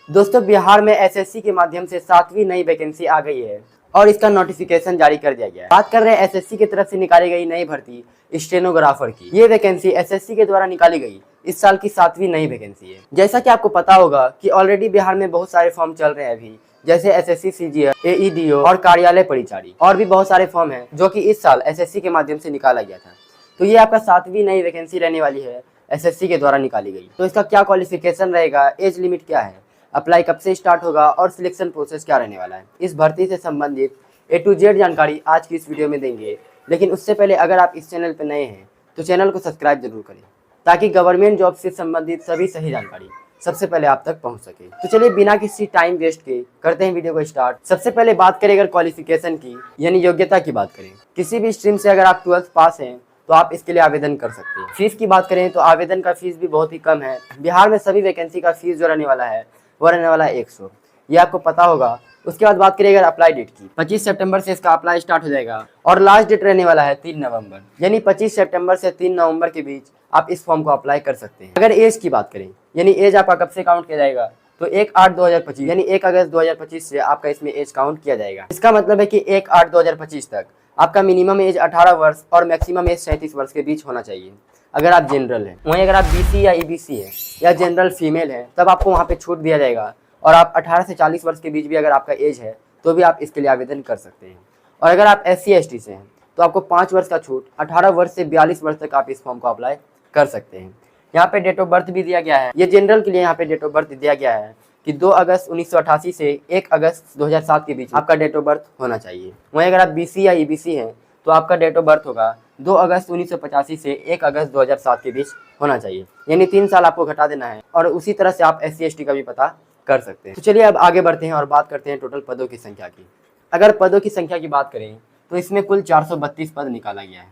दोस्तों, बिहार में एसएससी के माध्यम से 7वीं नई वैकेंसी आ गई है और इसका नोटिफिकेशन जारी कर दिया गया है। बात कर रहे हैं एसएससी की तरफ से निकाली गई नई भर्ती स्टेनोग्राफर की। ये वैकेंसी एसएससी के द्वारा निकाली गई इस साल की 7वीं नई वैकेंसी है। जैसा कि आपको पता होगा कि ऑलरेडी बिहार में बहुत सारे फॉर्म चल रहे हैं अभी, जैसे एसएससी सीजीएल, एईडीओ और कार्यालय परिचारी, और भी बहुत सारे फॉर्म हैं जो कि इस साल एसएससी के माध्यम से निकाला गया था। तो ये आपका 7वीं नई वैकेंसी रहने वाली है, एसएससी के द्वारा निकाली गई। तो इसका क्या क्वालिफिकेशन रहेगा, एज लिमिट क्या है, अप्लाई कब से स्टार्ट होगा और सिलेक्शन प्रोसेस क्या रहने वाला है, इस भर्ती से संबंधित ए टू जेड जानकारी आज की इस वीडियो में देंगे। लेकिन उससे पहले अगर आप इस चैनल पर नए हैं तो चैनल को सब्सक्राइब जरूर करें, ताकि गवर्नमेंट जॉब से संबंधित सभी सही जानकारी सबसे पहले आप तक पहुंच सके। तो चलिए बिना किसी टाइम वेस्ट के करते हैं वीडियो को स्टार्ट। सबसे पहले बात करें अगर क्वालिफिकेशन की, यानी योग्यता की बात करें, किसी भी स्ट्रीम से अगर आप 12th पास हैं तो आप इसके लिए आवेदन कर सकते हैं। फीस की बात करें तो आवेदन का फीस भी बहुत ही कम है। बिहार में सभी वैकेंसी का फीस जो रहने वाला है वो रहने वाला है 100, ये आपको पता होगा। उसके बाद बात करें अगर अप्लाई डेट की, 25 सितंबर से इसका अप्लाई स्टार्ट हो जाएगा और लास्ट डेट रहने वाला है 3 नवंबर, यानी 25 सितंबर से 3 नवंबर के बीच आप इस फॉर्म को अप्लाई कर सकते हैं। अगर एज की बात करें, यानी एज आपका कब से काउंट किया जाएगा, तो 1/8/2025 यानी 1 अगस्त 2025 से आपका इसमें एज काउंट किया जाएगा। इसका मतलब है कि 1/8/2025 तक आपका मिनिमम एज 18 वर्ष और मैक्सिमम एज 37 वर्ष के बीच होना चाहिए, अगर आप जनरल हैं। वहीं अगर आप बीसी या ईबीसी हैं या जनरल फीमेल हैं तब आपको वहाँ पे छूट दिया जाएगा, और आप 18 से 40 वर्ष के बीच भी अगर आपका एज है तो भी आप इसके लिए आवेदन कर सकते हैं। और अगर आप SC ST से हैं तो आपको 5 वर्ष का छूट, 18 वर्ष से 42 वर्ष तक आप इस फॉर्म को अप्लाई कर सकते हैं। यहाँ पे डेट ऑफ बर्थ भी दिया गया है, ये जनरल के लिए यहाँ पे डेट ऑफ बर्थ दिया गया है कि 2 अगस्त 1988 से 1 अगस्त 2007 के बीच आपका डेट ऑफ बर्थ होना चाहिए। वहीं अगर आप BC या EBC हैं तो आपका डेट ऑफ बर्थ होगा 2 अगस्त 1985 से 1 अगस्त 2007 के बीच होना चाहिए, यानी 3 साल आपको घटा देना है। और उसी तरह से आप SC ST का भी पता कर सकते हैं। तो चलिए अब आगे बढ़ते हैं और बात करते हैं टोटल पदों की संख्या की। अगर पदों की संख्या की बात करें तो इसमें कुल 432 पद निकाला गया है।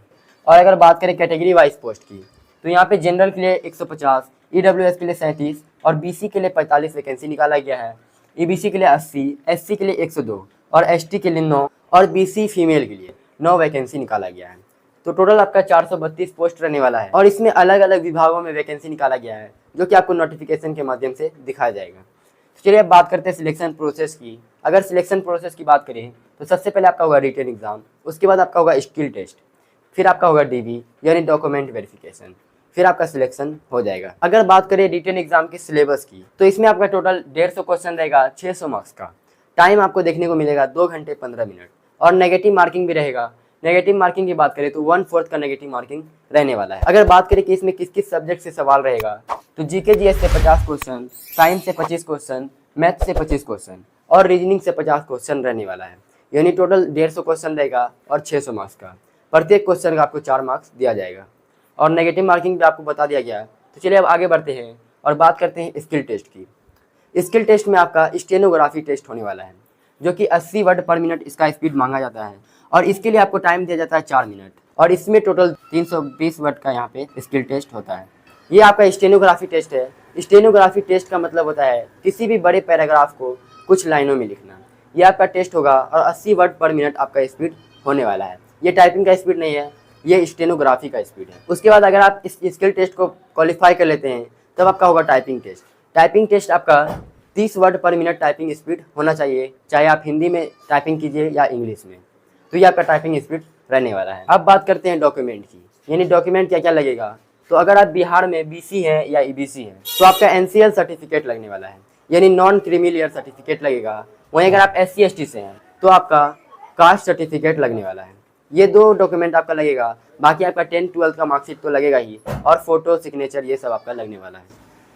और अगर बात करें कैटेगरी वाइज पोस्ट की, तो यहाँ पे जनरल के लिए 150, EWS के लिए 37 और BC के लिए 45 वैकेंसी निकाला गया है। EBC के लिए 80, SC के लिए 102 और ST के लिए 9 और BC फीमेल के लिए 9 वैकेंसी निकाला गया है। तो टोटल आपका 432 पोस्ट रहने वाला है और इसमें अलग अलग विभागों में वैकेंसी निकाला गया है, जो कि आपको नोटिफिकेशन के माध्यम से दिखाया जाएगा। चलिए अब बात करते हैं सिलेक्शन प्रोसेस की। अगर सिलेक्शन प्रोसेस की बात करें तो सबसे पहले आपका होगा रिटन एग्जाम, उसके बाद आपका होगा स्किल टेस्ट, फिर आपका होगा DV यानी डॉक्यूमेंट वेरिफिकेशन, फिर आपका सिलेक्शन हो जाएगा। अगर बात करें रिटन एग्जाम के सिलेबस की, तो इसमें आपका टोटल 150 क्वेश्चन रहेगा, 600 मार्क्स का। टाइम आपको देखने को मिलेगा 2 घंटे 15 मिनट, और नेगेटिव मार्किंग भी रहेगा। नेगेटिव मार्किंग की बात करें तो 1/4 का नेगेटिव मार्किंग रहने वाला है। अगर बात करें कि इसमें किस किस सब्जेक्ट से सवाल रहेगा, तो GK GS से 50 क्वेश्चन, साइंस से 25 क्वेश्चन, मैथ से 25 क्वेश्चन और रीजनिंग से 50 क्वेश्चन रहने वाला है, यानी टोटल 150 क्वेश्चन रहेगा और 600 मार्क्स का। प्रत्येक क्वेश्चन का आपको 4 मार्क्स दिया जाएगा और नेगेटिव मार्किंग भी आपको बता दिया गया है। तो चलिए अब आगे बढ़ते हैं और बात करते हैं स्किल टेस्ट की। स्किल टेस्ट में आपका स्टेनोग्राफी टेस्ट होने वाला है, जो कि 80 वर्ड पर मिनट इसका स्पीड मांगा जाता है और इसके लिए आपको टाइम दिया जाता है 4 मिनट, और इसमें टोटल 320 वर्ड का यहाँ पे स्किल टेस्ट होता है। ये आपका स्टेनोग्राफी टेस्ट है। स्टेनोग्राफी टेस्ट का मतलब होता है किसी भी बड़े पैराग्राफ को कुछ लाइनों में लिखना। ये आपका टेस्ट होगा और 80 वर्ड पर मिनट आपका स्पीड होने वाला है। ये टाइपिंग का स्पीड नहीं है, ये स्टेनोग्राफी का स्पीड है। उसके बाद अगर आप इस स्किल टेस्ट को क्वालिफाई कर लेते हैं तब आपका होगा टाइपिंग टेस्ट। टाइपिंग टेस्ट आपका 30 वर्ड पर मिनट टाइपिंग स्पीड होना चाहिए, चाहे आप हिंदी में टाइपिंग कीजिए या इंग्लिश में। तो ये आपका टाइपिंग स्पीड रहने वाला है। अब बात करते हैं डॉक्यूमेंट की, यानी डॉक्यूमेंट क्या क्या लगेगा। तो अगर आप बिहार में BC हैं या EBC हैं तो आपका NCL सर्टिफिकेट लगने वाला है, यानी नॉन क्रीमी सर्टिफिकेट लगेगा। वहीं अगर आप SC ST से हैं तो आपका कास्ट सर्टिफिकेट लगने वाला है। ये 2 डॉक्यूमेंट आपका लगेगा। बाकी आपका 10th 12th का मार्कशीट तो लगेगा ही, और फोटो सिग्नेचर ये सब आपका लगने वाला है।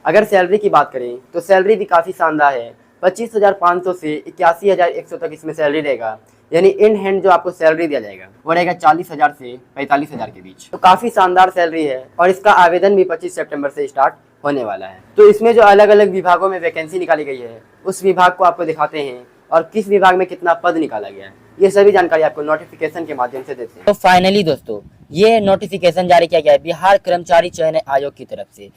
अगर सैलरी की बात करें तो सैलरी भी काफ़ी शानदार है। 25,500 से 81,100 तक इसमें सैलरी रहेगा, यानी इन हैंड जो आपको सैलरी दिया जाएगा वो रहेगा 40,000 से 45,000 के बीच। तो काफ़ी शानदार सैलरी है और इसका आवेदन भी 25 सितंबर से स्टार्ट होने वाला है। तो इसमें जो अलग अलग विभागों में वैकेंसी निकाली गई है उस विभाग को आपको दिखाते हैं और किस विभाग में कितना पद निकाला गया है, ये सभी जानकारी आपको नोटिफिकेशन के माध्यम से देते हैं। तो फाइनली दोस्तों, ये नोटिफिकेशन जारी किया गया है बिहार कर्मचारी चयन आयोग की तरफ से।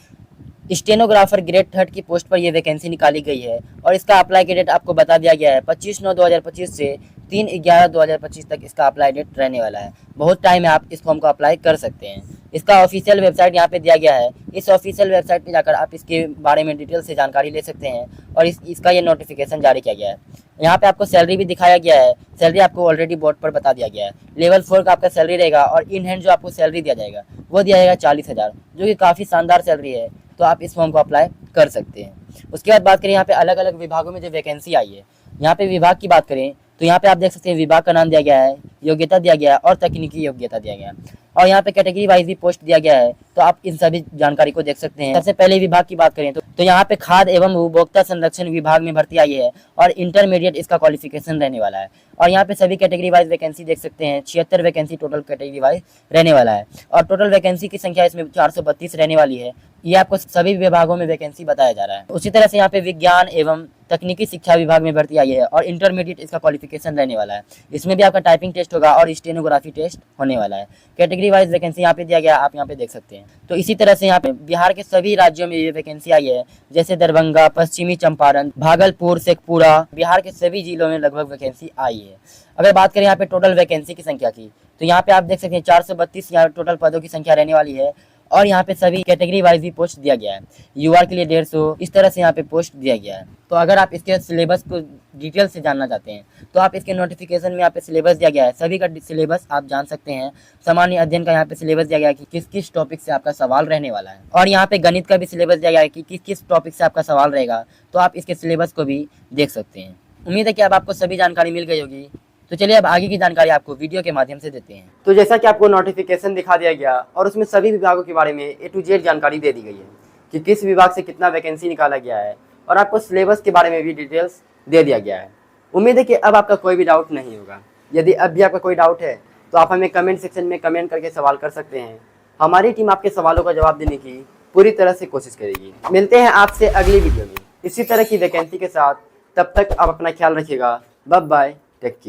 स्टेनोग्राफर ग्रेड 3 की पोस्ट पर यह वैकेंसी निकाली गई है और इसका अप्लाई की डेट आपको बता दिया गया है 25/9/2025 से 3/11/2025 तक इसका अप्लाई डेट रहने वाला है। बहुत टाइम है, आप इस फॉर्म को अप्लाई कर सकते हैं। इसका ऑफिशियल वेबसाइट यहाँ पे दिया गया है। इस ऑफिशियल वेबसाइट पे जाकर आप इसके बारे में डिटेल से जानकारी ले सकते हैं और इसका ये नोटिफिकेशन जारी किया गया है। यहाँ पे आपको सैलरी भी दिखाया गया है। सैलरी आपको ऑलरेडी बोर्ड पर बता दिया गया है। लेवल 4 का आपका सैलरी रहेगा और इन हैंड जो आपको सैलरी दिया जाएगा वो दिया जाएगा 40,000, जो कि काफ़ी शानदार सैलरी है। तो आप इस फॉर्म को अप्लाई कर सकते हैं। उसके बाद बात करें यहाँ पे अलग अलग विभागों में जो वैकेंसी आई है। यहाँ पे विभाग की बात करें तो यहाँ पे आप देख सकते हैं विभाग का नाम दिया गया है, योग्यता दिया गया है और तकनीकी योग्यता दिया गया है और यहाँ पे कैटेगरी वाइज भी पोस्ट दिया गया है। तो आप इन सभी जानकारी को देख सकते हैं। सबसे पहले विभाग की बात करें तो यहाँ पे खाद्य एवं उपभोक्ता संरक्षण विभाग में भर्ती आई है और इंटरमीडिएट इसका क्वालिफिकेशन रहने वाला है। और यहाँ पे सभी कैटेगरी वाइज वैकेंसी देख सकते हैं। 76 वैकेंसी टोटल कैटेगरी वाइज रहने वाला है और टोटल वैकेंसी की संख्या इसमें 432 रहने वाली है। ये आपको सभी विभागों में वैकेंसी बताया जा रहा है। उसी तरह से यहाँ पे विज्ञान एवं तकनीकी शिक्षा विभाग में भर्ती आई है और इंटरमीडिएट इसका क्वालिफिकेशन रहने वाला है। इसमें भी आपका टाइपिंग टेस्ट होगा और स्टेनोग्राफी टेस्ट होने वाला है। कैटेगरी वाइज वैकेंसी यहाँ पे दिया गया है, आप यहाँ पे देख सकते हैं। तो इसी तरह से यहाँ पे बिहार के सभी राज्यों में ये वैकेंसी आई है, जैसे दरभंगा, पश्चिमी चंपारण, भागलपुर, शेखपुरा, बिहार के सभी जिलों में लगभग वैकेंसी आई है। अगर बात करें यहाँ पे टोटल वैकेंसी की संख्या की तो यहाँ पे आप देख सकते हैं 432 यहाँ टोटल पदों की संख्या रहने वाली है और यहाँ पे सभी कैटेगरी वाइज भी पोस्ट दिया गया है। यूआर के लिए 150, इस तरह से यहाँ पे पोस्ट दिया गया है। तो अगर आप इसके सिलेबस को डिटेल से जानना चाहते हैं तो आप इसके नोटिफिकेशन में यहाँ पे सिलेबस दिया गया है। सभी का सिलेबस आप जान सकते हैं। सामान्य अध्ययन का यहाँ पे सिलेबस दिया गया है कि किस किस टॉपिक से आपका सवाल रहने वाला है और यहाँ पे गणित का भी सिलेबस दिया गया है कि किस किस टॉपिक से आपका सवाल रहेगा। तो आप इसके सिलेबस को भी देख सकते हैं। उम्मीद है कि अब आपको सभी जानकारी मिल गई होगी। तो चलिए अब आगे की जानकारी आपको वीडियो के माध्यम से देते हैं। तो जैसा कि आपको नोटिफिकेशन दिखा दिया गया और उसमें सभी विभागों के बारे में A to Z जानकारी दे दी गई है कि किस विभाग से कितना वैकेंसी निकाला गया है और आपको सिलेबस के बारे में भी डिटेल्स दे दिया गया है। उम्मीद है कि अब आपका कोई भी डाउट नहीं होगा। यदि अब भी आपका कोई डाउट है तो आप हमें कमेंट सेक्शन में कमेंट करके सवाल कर सकते हैं। हमारी टीम आपके सवालों का जवाब देने की पूरी तरह से कोशिश करेगी। मिलते हैं आपसे अगली वीडियो में इसी तरह की वैकेंसी के साथ। तब तक आप अपना ख्याल रखिएगा। Bye bye, take care.